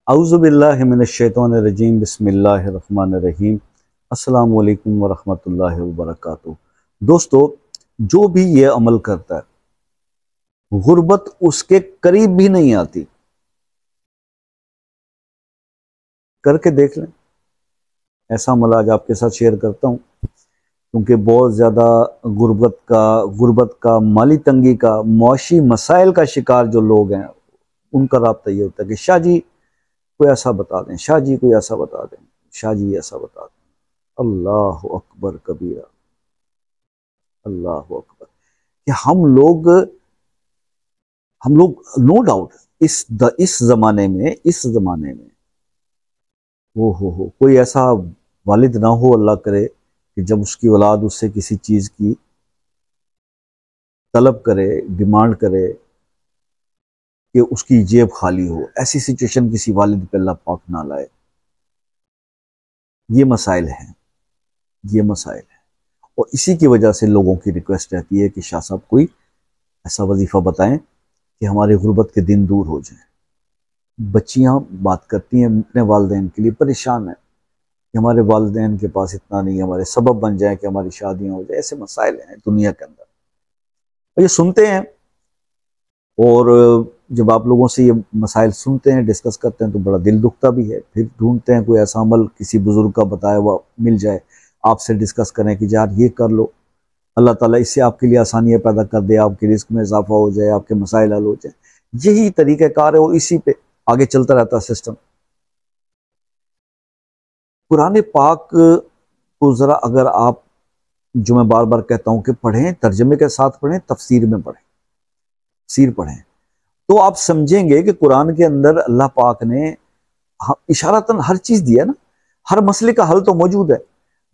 اعوذ باللہ من الشیطان الرجیم بسم اللہ الرحمن الرحیم السلام علیکم ورحمۃ اللہ وبرکاتہ۔ دوستو، جو بھی یہ عمل کرتا ہے غربت اس کے قریب بھی نہیں آتی، کر کے دیکھ لیں۔ ایسا عمل آج آپ کے ساتھ شیئر کرتا ہوں کیونکہ بہت زیادہ غربت کا مالی تنگی کا معاشی مسائل کا شکار جو لوگ ہیں ان کا رابطہ یہ ہوتا ہے کہ شاہ جی کوئی ایسا بتا دیں، شاہ جی کوئی ایسا بتا دیں، شاہ جی ایسا بتا دیں۔ اللہ اکبر کبیرہ، اللہ اکبر۔ کہ ہم لوگ نو ڈاؤٹ اس زمانے میں کوئی ایسا والد نہ ہو، اللہ کرے، کہ جب اس کی اولاد اس سے کسی چیز کی طلب کرے، ڈیمانڈ کرے کہ اس کی جیب خالی ہو، ایسی سچویشن کسی والد پہ اللہ پاک نہ لائے۔ یہ مسائل ہیں اور اسی کی وجہ سے لوگوں کی ریکویسٹ رہتی ہے کہ شاہ صاحب کوئی ایسا وظیفہ بتائیں کہ ہماری غربت کے دن دور ہو جائیں۔ بچیاں بات کرتی ہیں اپنے والدین کے لیے، پریشان ہیں کہ ہمارے والدین کے پاس اتنا نہیں ہے، ہمارے سبب بن جائیں کہ ہماری شادیاں ہو جائیں۔ ایسے مسائل ہیں دنیا کے اندر، اور یہ سنتے ہیں، اور جب آپ لوگوں سے یہ مسائل سنتے ہیں، ڈسکس کرتے ہیں تو بڑا دل دکھتا بھی ہے۔ پھر ڈھونڈتے ہیں کوئی ایسا عمل کسی بزرگ کا بتایا ہوا مل جائے، آپ سے ڈسکس کریں کہ یار یہ کر لو، اللہ تعالیٰ اس سے آپ کے لیے آسانیاں پیدا کر دے، آپ کے رزق میں اضافہ ہو جائے، آپ کے مسائل حل ہو جائیں۔ یہی طریقہ کار ہے اور اسی پہ آگے چلتا رہتا ہے سسٹم۔ قرآن پاک کو ذرا اگر آپ، جو میں بار بار کہتا ہوں کہ پڑھیں، ترجمے کے ساتھ پڑھیں، تفسیر میں پڑھیں، تفسیر پڑھیں، تو آپ سمجھیں گے کہ قرآن کے اندر اللہ پاک نے اشارتاً ہر چیز دیا نا، ہر مسئلے کا حل تو موجود ہے۔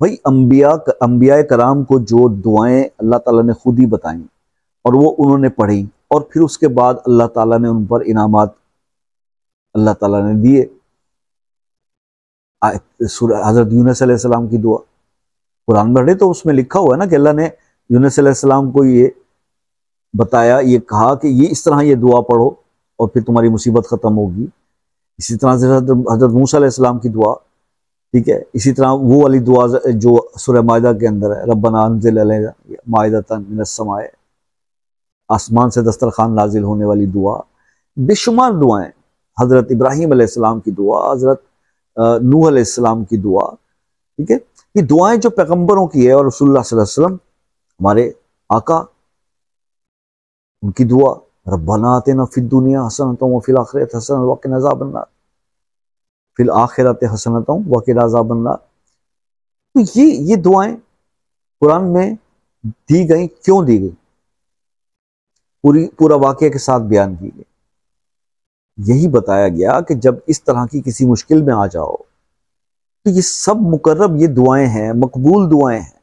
بھائی انبیاء کرام کو جو دعائیں اللہ تعالیٰ نے خود ہی بتائیں اور وہ انہوں نے پڑھی، اور پھر اس کے بعد اللہ تعالیٰ نے ان پر انعامات اللہ تعالیٰ نے دیے۔ حضرت یونس علیہ السلام کی دعا قرآن پڑھے تو اس میں لکھا ہوا ہے نا کہ اللہ نے یونس علیہ السلام کو یہ بتایا، یہ کہا کہ یہ اس طرح یہ دعا پڑھو اور پھر تمہاری مصیبت ختم ہوگی۔ اسی طرح سے حضرت موسیٰ علیہ السلام کی دعا، ٹھیک ہے، اسی طرح وہ والی دعا جو سورہ مائدہ کے اندر ہے، ربنا انزل علینا مائدۃ من السماء، آسمان سے دسترخوان نازل ہونے والی دعا، بے شمار دعائیں، حضرت ابراہیم علیہ السلام کی دعا، حضرت نوح علیہ السلام کی دعا، ٹھیک ہے، یہ دعائیں جو پیغمبروں کی ہے، اور رسول اللہ صلی اللہ علیہ وسلم ہمارے آقا، ان کی دعا ربنا آتنا فی الدنیا حسنۃ وفی الآخرۃ حسنۃ وقنا عذاب النار، فی الآخرۃ حسنۃ وقنا عذاب النار۔ تو یہ دعائیں قرآن میں دی گئیں، کیوں دی گئی؟ پورا واقعہ کے ساتھ بیان کی گئی۔ یہی بتایا گیا کہ جب اس طرح کی کسی مشکل میں آ جاؤ تو یہ سب مقرب، یہ دعائیں ہیں، مقبول دعائیں ہیں،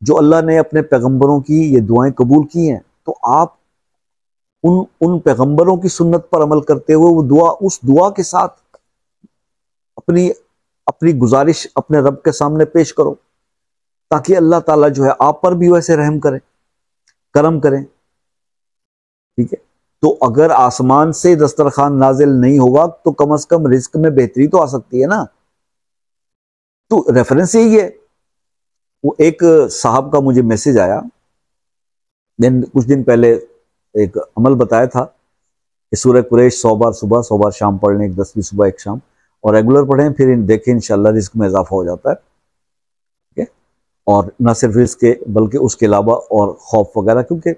جو اللہ نے اپنے پیغمبروں کی یہ دعائیں قبول کی ہیں۔ تو آپ ان پیغمبروں کی سنت پر عمل کرتے ہوئے وہ اس دعا کے ساتھ اپنی گزارش اپنے رب کے سامنے پیش کرو، تاکہ اللہ تعالیٰ جو ہے آپ پر بھی ویسے رحم کریں، کرم کریں، ٹھیک ہے۔ تو اگر آسمان سے دسترخوان نازل نہیں ہوگا تو کم از کم رزق میں بہتری تو آ سکتی ہے نا۔ تو ریفرنس یہی ہے۔ وہ ایک صاحب کا مجھے میسج آیا، کچھ دن پہلے ایک عمل بتایا تھا کہ سورہ قریش 100 بار صبح 100 بار شام پڑھ لیں، 10 بھی صبح 1 شام، اور ریگولر پڑھیں، پھر دیکھیں انشاءاللہ رزق میں اضافہ ہو جاتا ہے، ٹھیک ہے۔ اور نہ صرف رزق کے بلکہ اس کے علاوہ اور خوف وغیرہ، کیونکہ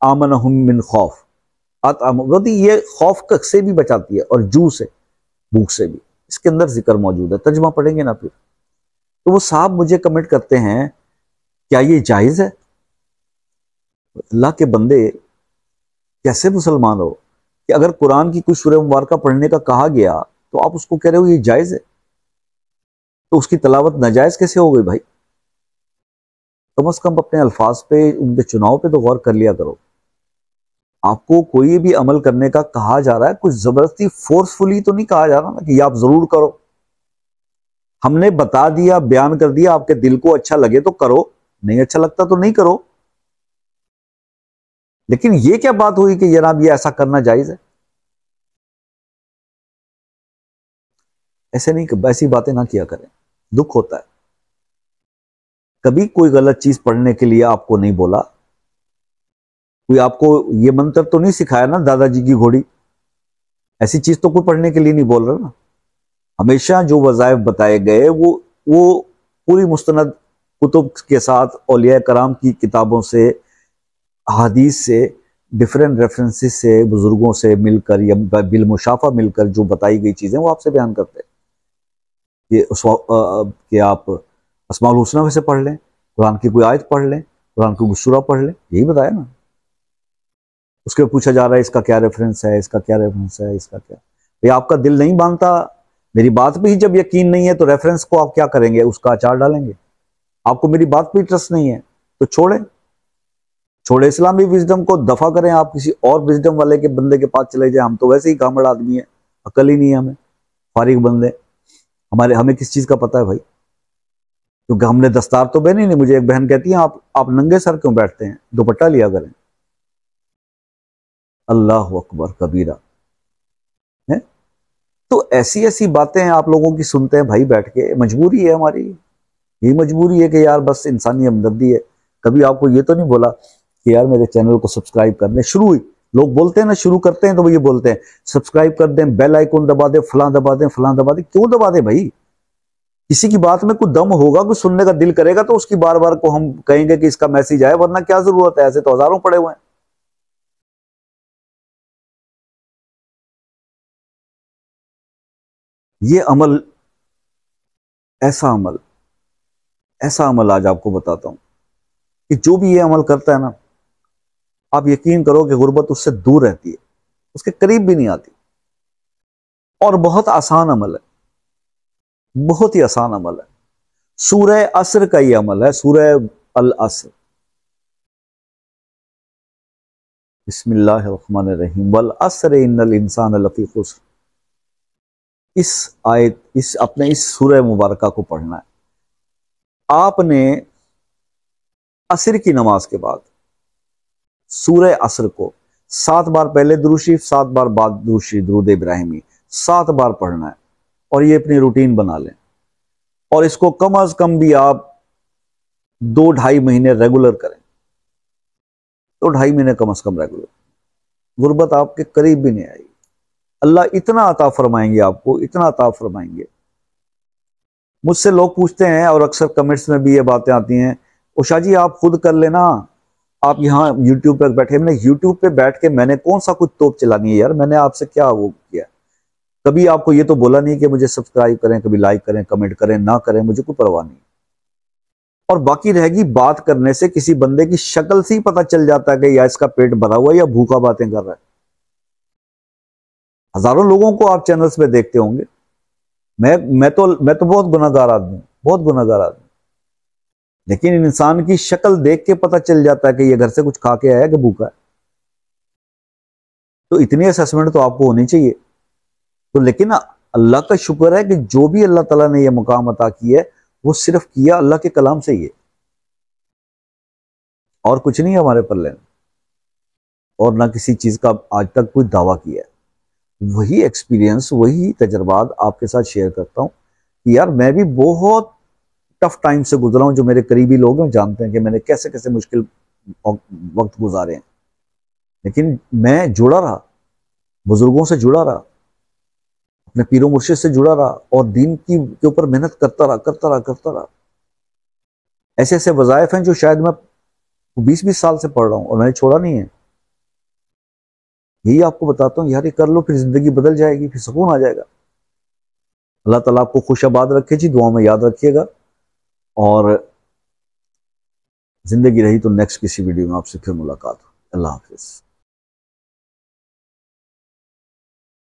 آمنہم من خوف، یہ خوف سے بھی بچاتی ہے اور جو سے، بھوک سے بھی، اس کے اندر ذکر موجود ہے، ترجمہ پڑھیں گے نا پھر۔ تو وہ صاحب مجھے کمنٹ کرتے ہیں کیا یہ جائز ہے؟ اللہ کے بندے، کیسے مسلمان ہو کہ اگر قرآن کی کوئی سورہ مبارکہ پڑھنے کا کہا گیا تو آپ اس کو کہہ رہے ہو یہ جائز ہے، تو اس کی تلاوت ناجائز کیسے ہو گئی بھائی؟ کم از کم اپنے الفاظ پہ، ان کے چناؤ پہ تو غور کر لیا کرو۔ آپ کو کوئی بھی عمل کرنے کا کہا جا رہا ہے، کچھ زبردستی فورسفلی تو نہیں کہا جا رہا نا کہ یہ آپ ضرور کرو۔ ہم نے بتا دیا، بیان کر دیا، آپ کے دل کو اچھا لگے تو کرو، نہیں اچھا لگتا تو نہیں کرو۔ لیکن یہ کیا بات ہوئی کہ جناب یہ ایسا کرنا جائز ہے؟ ایسے نہیں کہ ایسی باتیں نہ کیا کریں، دکھ ہوتا ہے۔ کبھی کوئی غلط چیز پڑھنے کے لیے آپ کو نہیں بولا، کوئی آپ کو یہ منتر تو نہیں سکھایا نا دادا جی کی گھوڑی، ایسی چیز تو کوئی پڑھنے کے لیے نہیں بول رہا نا۔ ہمیشہ جو وظائف بتائے گئے وہ پوری مستند کتب کے ساتھ اولیاء کرام کی کتابوں سے، احادیث سے، ڈیفرنٹ ریفرنسز سے، بزرگوں سے مل کر یا بالمشافہ مل کر جو بتائی گئی چیزیں وہ آپ سے بیان کرتے ہیں کہ آپ اسماء الحسنی میں سے پڑھ لیں، قرآن کی کوئی آیت پڑھ لیں، قرآن کی کوئی سورہ پڑھ لیں، یہی بتایا نا۔ اس کے پوچھا جا رہا ہے اس کا کیا ریفرنس ہے، اس کا کیا ریفرنس ہے، اس کا کیا، بھئی آپ کا دل نہیں مانتا، میری بات پہ ہی جب یقین نہیں ہے تو ریفرنس کو آپ کیا کریں گے، اس کا اچار ڈالیں گے۔ آپ کو میری بات پہ ٹرسٹ نہیں ہے تو چھوڑے اسلامی وزڈم کو، دفع کریں، آپ کسی اور وزڈم والے کے بندے کے پاس چلے جائیں۔ ہم تو ویسے ہی کامڑ آدمی ہیں، عقل ہی نہیں ہے ہمیں، فارغ بندے، ہمیں کس چیز کا پتہ ہے بھائی؟ کیونکہ ہم نے دستار تو پہنی نہیں۔ مجھے ایک بہن کہتی ہیں آپ ننگے سر کیوں بیٹھتے ہیں، دوپٹہ لیا کریں۔ اللہ اکبر کبیرہ۔ تو ایسی باتیں آپ لوگوں کی سنتے ہیں بھائی بیٹھ کے، مجبوری ہے ہماری، یہ مجبوری ہے کہ یار بس انسانی ہمدردی ہے۔ کبھی آپ کو یہ تو نہیں بولا کہ یار میرے چینل کو سبسکرائب کر دیں؟ شروع ہوئی، لوگ بولتے ہیں نا، شروع کرتے ہیں تو وہ یہ بولتے ہیں سبسکرائب کر دیں، بیل آئیکن دبا دیں، فلاں دبا دیں، فلاں دبا دیں۔ کیوں دبا دیں بھائی؟ کسی کی بات میں کوئی دم ہوگا، کوئی سننے کا دل کرے گا تو اس کی بار بار کو ہم کہیں گے کہ اس کا میسیج آئے، ورنہ کیا ضرورت ہے؟ ایسے تو ہزاروں پڑے ہوئے ہیں۔ یہ عمل، ایسا عمل آج آپ کو بتاتا ہوں کہ جو بھی یہ عمل کرتا ہے نا، آپ یقین کرو کہ غربت اس سے دور رہتی ہے، اس کے قریب بھی نہیں آتی، اور بہت آسان عمل ہے، بہت ہی آسان عمل ہے۔ سورہ عصر کا یہ عمل ہے، سورہ العصر، بسم اللہ الرحمن الرحیم، والعصر ان الانسان لفی خسر۔ اپنے اس سورہ مبارکہ کو پڑھنا ہے۔ آپ نے عصر کی نماز کے بعد سورہ عصر کو 7 بار پہلے درود شریف، 7 بار بعد درود شریف، درود ابراہیمی 7 بار پڑھنا ہے، اور یہ اپنی روٹین بنا لیں، اور اس کو کم از کم بھی آپ 2-2.5 مہینے ریگولر کریں، 2-2.5 مہینے کم از کم ریگولر، غربت آپ کے قریب بھی نہیں آئی۔ اللہ اتنا عطا فرمائیں گے آپ کو، اتنا عطا فرمائیں گے۔ مجھ سے لوگ پوچھتے ہیں، اور اکثر کمنٹس میں بھی یہ باتیں آتی ہیں، اوشا جی آپ خود کر لینا، آپ یہاں یوٹیوب پہ بیٹھے۔ میں نے یوٹیوب پہ بیٹھ کے میں نے کون سا کچھ توپ چلانی ہے یار؟ میں نے آپ سے کیا وہ کیا؟ کبھی آپ کو یہ تو بولا نہیں کہ مجھے سبسکرائب کریں، کبھی لائک کریں، کمنٹ کریں، نہ کریں، مجھے کوئی پرواہ نہیں۔ اور باقی رہے گی بات کرنے سے، کسی بندے کی شکل سے ہی پتہ چل جاتا ہے کہ یا اس کا پیٹ بھرا ہوا ہے یا بھوکا باتیں کر رہا ہے۔ ہزاروں لوگوں کو آپ چینلز پہ دیکھتے ہوں گے، میں تو بہت گناہ گار آدمی ہوں، بہت گناہ گار آدمی، لیکن انسان کی شکل دیکھ کے پتہ چل جاتا ہے کہ یہ گھر سے کچھ کھا کے آیا کہ بھوکا ہے۔ تو اتنی اسیسمنٹ تو آپ کو ہونی چاہیے۔ تو لیکن اللہ کا شکر ہے کہ جو بھی اللہ تعالیٰ نے یہ مقام عطا کیا ہے وہ صرف کیا اللہ کے کلام سے ہی ہے، اور کچھ نہیں ہے ہمارے پلے میں، اور نہ کسی چیز کا آج تک کوئی دعویٰ کیا ہے۔ وہی ایکسپیرینس، وہی تجربات آپ کے ساتھ شیئر کرتا ہوں کہ یار میں بھی بہت ٹف ٹائم سے گزرا ہوں۔ جو میرے قریبی لوگ ہیں جانتے ہیں کہ میں نے کیسے کیسے مشکل وقت گزارے ہیں، لیکن میں جڑا رہا، بزرگوں سے جڑا رہا، اپنے پیر و مرشد سے جڑا رہا، اور دین کے اوپر محنت کرتا رہا۔ ایسے ایسے وظائف ہیں جو شاید میں 20 سال سے پڑھ رہا ہوں اور میں نے چھوڑا نہیں ہے۔ یہی آپ کو بتاتا ہوں یار، یہ کر لو، پھر زندگی بدل جائے گی، پھر سکون آ جائے گا۔ اللہ تعالیٰ آپ کو خوش آباد رکھے جی، دعاؤں میں یاد رکھیے گا، اور زندگی رہی تو نیکسٹ کسی ویڈیو میں آپ سے پھر ملاقات ہو۔ اللہ حافظ۔